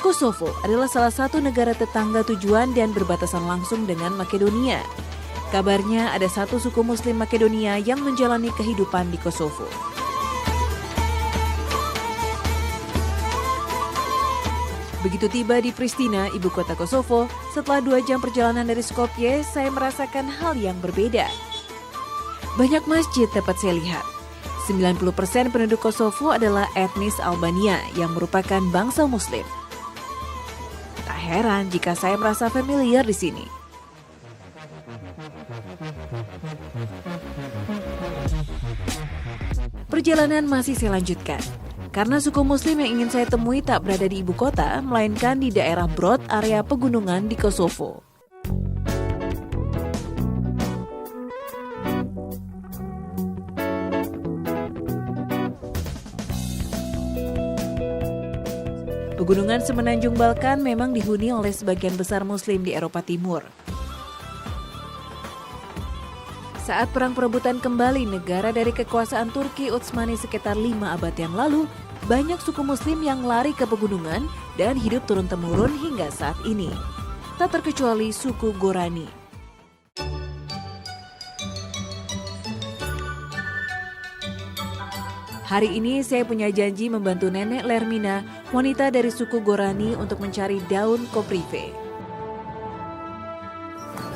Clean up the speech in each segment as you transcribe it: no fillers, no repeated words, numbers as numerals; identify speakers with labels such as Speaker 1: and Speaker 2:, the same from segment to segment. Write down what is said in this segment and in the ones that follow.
Speaker 1: Kosovo adalah salah satu negara tetangga tujuan dan berbatasan langsung dengan Makedonia. Kabarnya ada satu suku Muslim Makedonia yang menjalani kehidupan di Kosovo. Begitu tiba di Pristina, ibu kota Kosovo, setelah 2 jam perjalanan dari Skopje, saya merasakan hal yang berbeda. Banyak masjid dapat saya lihat. 90% penduduk Kosovo adalah etnis Albania yang merupakan bangsa Muslim. Tak heran jika saya merasa familiar di sini. Perjalanan masih saya lanjutkan. Karena suku Muslim yang ingin saya temui tak berada di ibu kota, melainkan di daerah Brod, area pegunungan di Kosovo. Pegunungan Semenanjung Balkan memang dihuni oleh sebagian besar Muslim di Eropa Timur. Saat perang perebutan kembali negara dari kekuasaan Turki Utsmani sekitar 5 abad yang lalu, banyak suku Muslim yang lari ke pegunungan dan hidup turun-temurun hingga saat ini. Tak terkecuali suku Gorani. Hari ini saya punya janji membantu Nenek Lermina, wanita dari suku Gorani, untuk mencari daun koprive.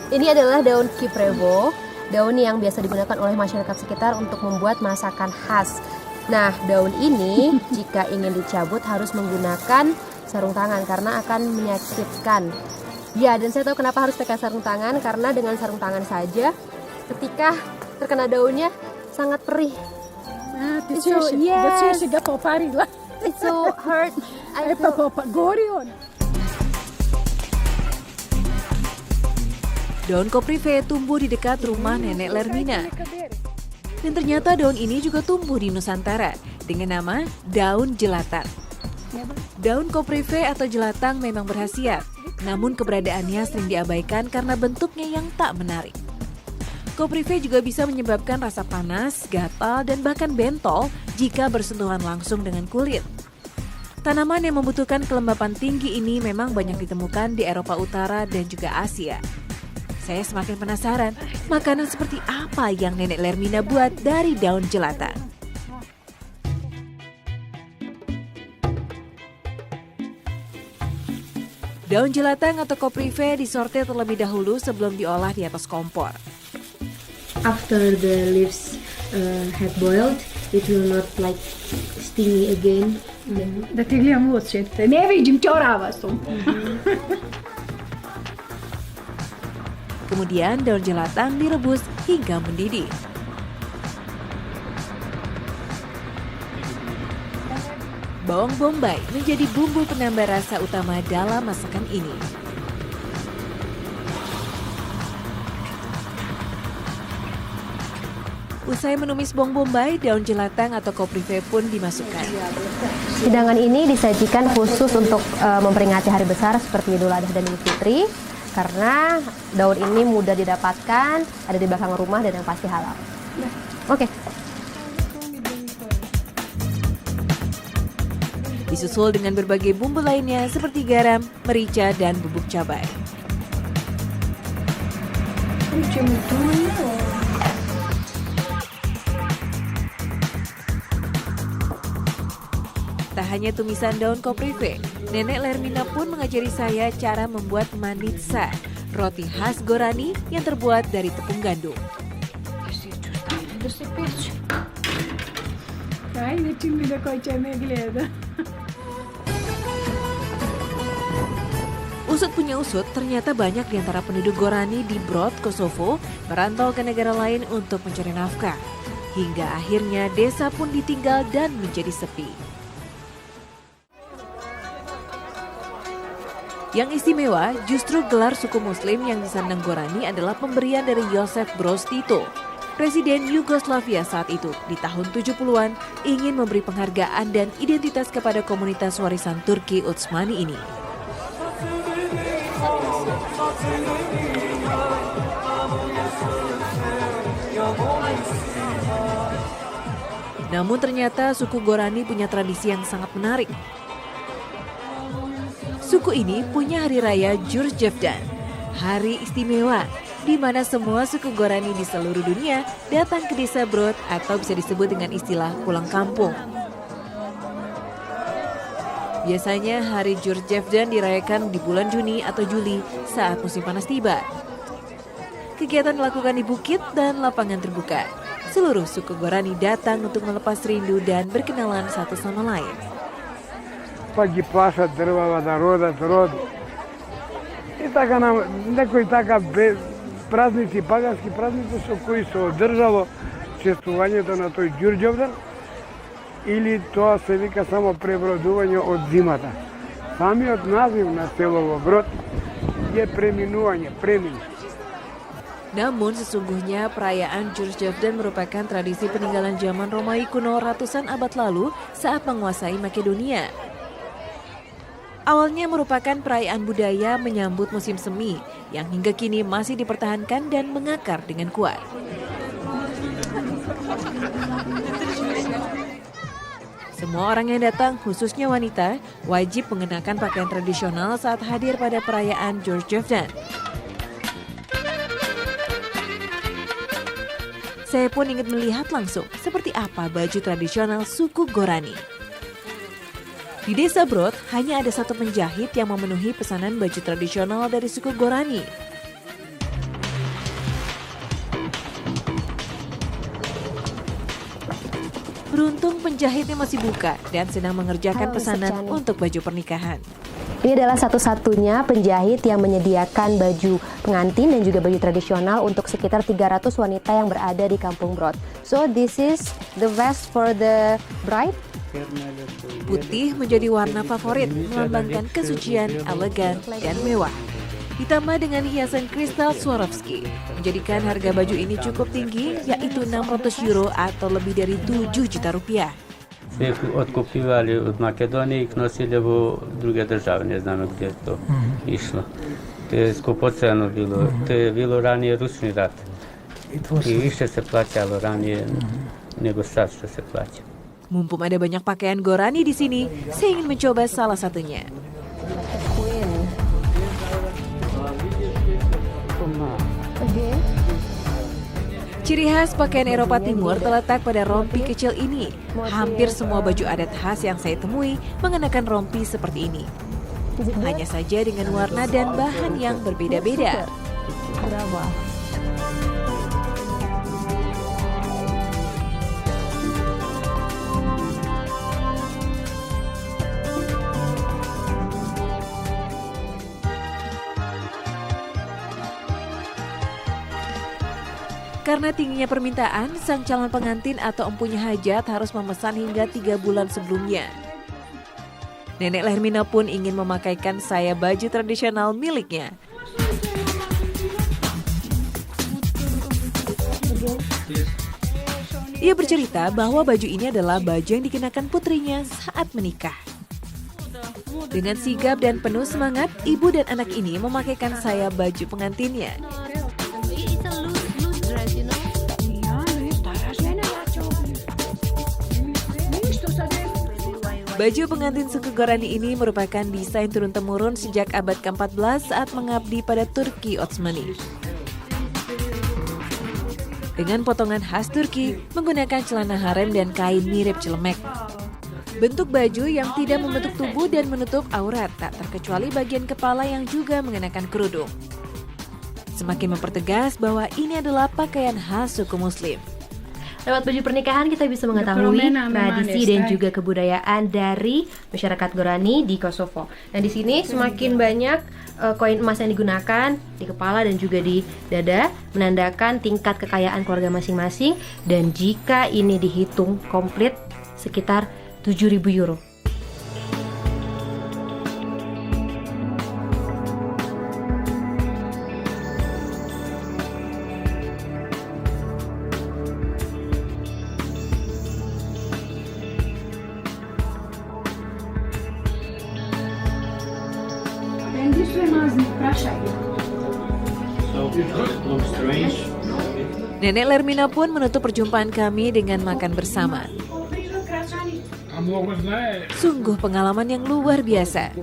Speaker 2: Ini adalah daun kiprevo, daun yang biasa digunakan oleh masyarakat sekitar untuk membuat masakan khas. Nah, daun ini jika ingin dicabut harus menggunakan sarung tangan karena akan menyakitkan. Ya, dan saya tahu kenapa harus pakai sarung tangan, karena dengan sarung tangan saja ketika terkena daunnya sangat perih. It's so hurt.
Speaker 1: Daun koprive tumbuh di dekat rumah Nenek Lermina. Dan ternyata daun ini juga tumbuh di Nusantara dengan nama daun jelatang. Daun koprive atau jelatang memang berkhasiat, namun keberadaannya sering diabaikan karena bentuknya yang tak menarik. Koprive juga bisa menyebabkan rasa panas, gatal, dan bahkan bentol jika bersentuhan langsung dengan kulit. Tanaman yang membutuhkan kelembapan tinggi ini memang banyak ditemukan di Eropa Utara dan juga Asia. Saya semakin penasaran, makanan seperti apa yang Nenek Lermina buat dari daun jelatang. Daun jelatang atau koprive disortir terlebih dahulu sebelum diolah di atas kompor.
Speaker 3: After the leaves have boiled, it will not like stingy again.
Speaker 4: Da ti gledam åt ne vidim čorava som.
Speaker 1: Kemudian daun jelatang direbus hingga mendidih. Bawang bombay menjadi bumbu penambah rasa utama dalam masakan ini. Usai menumis bawang bombay, daun jelatang atau koprive pun dimasukkan.
Speaker 2: Hidangan ini disajikan khusus untuk memperingati hari besar seperti Idul Adha dan Idul Fitri, karena daun ini mudah didapatkan, ada di belakang rumah dan yang pasti halal. Oke.
Speaker 1: Disusul dengan berbagai bumbu lainnya seperti garam, merica, dan bubuk cabai. Tak hanya tumisan daun koprive, Nenek Lermina pun mengajari saya cara membuat manitsa, roti khas Gorani yang terbuat dari tepung gandum. Usut punya usut, ternyata banyak di antara penduduk Gorani di Brod, Kosovo, merantau ke negara lain untuk mencari nafkah. Hingga akhirnya desa pun ditinggal dan menjadi sepi. Yang istimewa, justru gelar suku Muslim yang disandang Gorani adalah pemberian dari Josip Broz Tito. Presiden Yugoslavia saat itu, di tahun 70-an, ingin memberi penghargaan dan identitas kepada komunitas warisan Turki Utsmani ini. Namun ternyata suku Gorani punya tradisi yang sangat menarik. Suku ini punya hari raya Jurjevdan, hari istimewa, di mana semua suku Gorani di seluruh dunia datang ke desa Brod atau bisa disebut dengan istilah pulang kampung. Biasanya hari Jurjevdan dirayakan di bulan Juni atau Juli saat musim panas tiba. Kegiatan dilakukan di bukit dan lapangan terbuka. Seluruh suku Gorani datang untuk melepas rindu dan berkenalan satu sama lain.
Speaker 5: Pagi paša drva da roda rod. I така nam некои така празници, пагански празници со кои се одржало чествувањето на тој Ѓурѓовдан или тоа се вика само пребродување од зимата. Самиот назив на село Брод е преминување, премин.
Speaker 1: Namun sesungguhnya perayaan Jurjevdan merupakan tradisi peninggalan zaman Romawi kuno ratusan abad lalu saat menguasai Makedonia. Awalnya merupakan perayaan budaya menyambut musim semi yang hingga kini masih dipertahankan dan mengakar dengan kuat. Semua orang yang datang, khususnya wanita, wajib mengenakan pakaian tradisional saat hadir pada perayaan Jurjevdan. Saya pun ingin melihat langsung seperti apa baju tradisional suku Gorani. Di desa Brod hanya ada satu penjahit yang memenuhi pesanan baju tradisional dari suku Gorani. Beruntung penjahitnya masih buka dan sedang mengerjakan pesanan untuk baju pernikahan.
Speaker 2: Ini adalah satu-satunya penjahit yang menyediakan baju pengantin dan juga baju tradisional untuk sekitar 300 wanita yang berada di Kampung Brod. So this is the vest for the bride.
Speaker 1: Putih menjadi warna favorit, melambangkan kesucian, elegan, dan mewah. Ditambah dengan hiasan kristal Swarovski, menjadikan harga baju ini cukup tinggi, yaitu €600 atau lebih dari 7 juta rupiah.
Speaker 6: Sve otkupljivali od Makedonije i nosili u druge države, ne znamo gdje je to išlo. To je skupoceno bilo, to je bilo ranije Rusni rat. I više se plaćalo ranije nego sad što se plaća.
Speaker 1: Mumpung ada banyak pakaian Gorani di sini, saya ingin mencoba salah satunya. Ciri khas pakaian Eropa Timur terletak pada rompi kecil ini. Hampir semua baju adat khas yang saya temui mengenakan rompi seperti ini. Hanya saja dengan warna dan bahan yang berbeda-beda. Karena tingginya permintaan, sang calon pengantin atau empunya hajat harus memesan hingga 3 bulan sebelumnya. Nenek Lermina pun ingin memakaikan saya baju tradisional miliknya. Ia bercerita bahwa baju ini adalah baju yang dikenakan putrinya saat menikah. Dengan sigap dan penuh semangat, ibu dan anak ini memakaikan saya baju pengantinnya. Baju pengantin suku Gorani ini merupakan desain turun-temurun sejak abad ke-14 saat mengabdi pada Turki Ottomani. Dengan potongan khas Turki, menggunakan celana harem dan kain mirip celemek. Bentuk baju yang tidak membentuk tubuh dan menutup aurat, tak terkecuali bagian kepala yang juga mengenakan kerudung. Semakin mempertegas bahwa ini adalah pakaian khas suku Muslim.
Speaker 2: Lewat baju pernikahan kita bisa mengetahui tradisi dan juga kebudayaan dari masyarakat Gorani di Kosovo. Dan di sini semakin banyak koin emas yang digunakan di kepala dan juga di dada, menandakan tingkat kekayaan keluarga masing-masing. Dan jika ini dihitung komplit sekitar €7.000.
Speaker 1: Nenek Lermina pun menutup perjumpaan kami dengan makan bersama. Sungguh pengalaman yang luar biasa.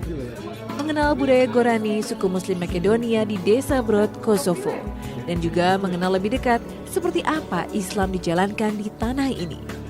Speaker 1: Mengenal budaya Gorani suku Muslim Makedonia di Desa Brod, Kosovo. Dan juga mengenal lebih dekat seperti apa Islam dijalankan di tanah ini.